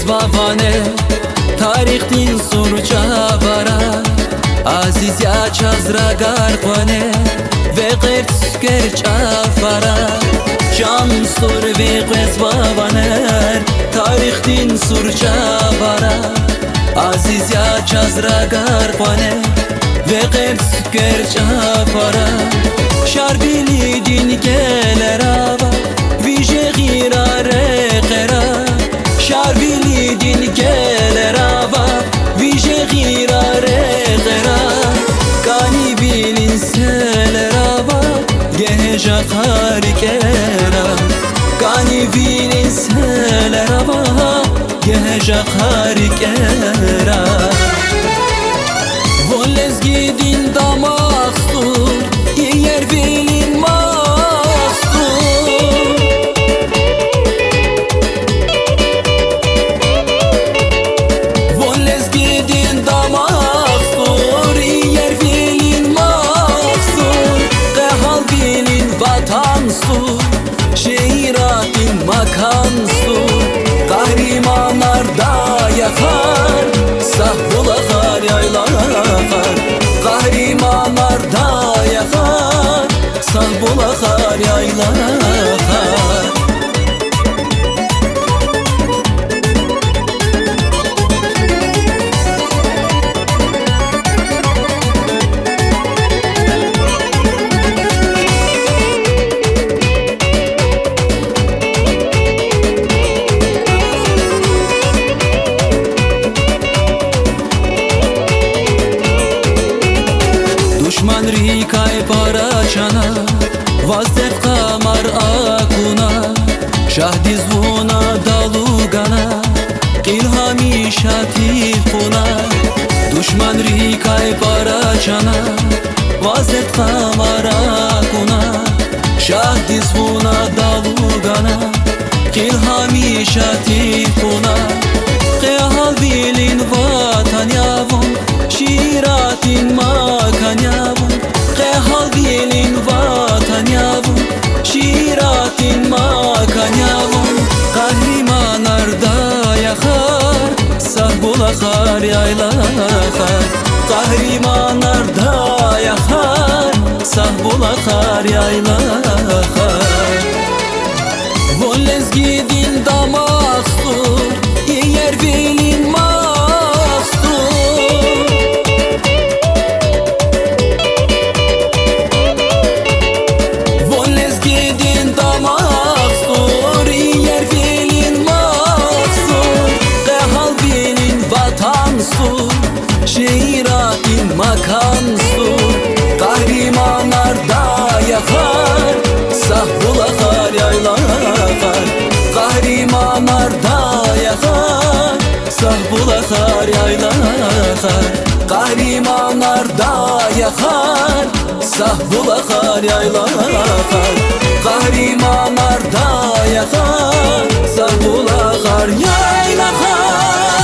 vavane tarixtin surcavara aziz ya çazragar kone ve qert gerçafara can sur ve qez vavaner tarixtin surcavara aziz ya çazragar kone ve qert gerçafara şarbili din geler ava vije girare qera şarbili din geler ava vije girare qera kani bilin seler ava geheja harikera kani bilin seler ava geheja harikera volez gidin damakstur yer bilin makstur volez gidin damakstur yer bilin makstur qehal bilin vatanstur şehiratin makanstur kahrimanlarda yakar sahbulakar yaylar kahrimanlarda yakar sahbulakar yaylar Düşman rikay parachana Vazdef kamar akuna Şahdiz vuna dalugana İlhami şatif kuna Düşman rikay parachana Vazdef kamar akuna Şahdiz vuna dalugana İlhami şatif kuna Qehal bilin vatan yavun şiratin makan yavun qehal bilin vatan yavun şiratin makan yavun kahrimanlarda yakar sahbulakar yaylakar kahrimanlarda yakar sahbulakar yaylakar volez gidin damakstur yer bilin makstur volez gidin damakstur yer bilin makstur qehal bilin vatanstur şehiratin makanstur kahrimanlarda yakar sahbulakar yaylakar kahrimanlarda yakar sahbulakar yaylakar kahrimanlarda yakar sahbulakar yaylakar kahrimanlarda yakar sahbulakar yaylakar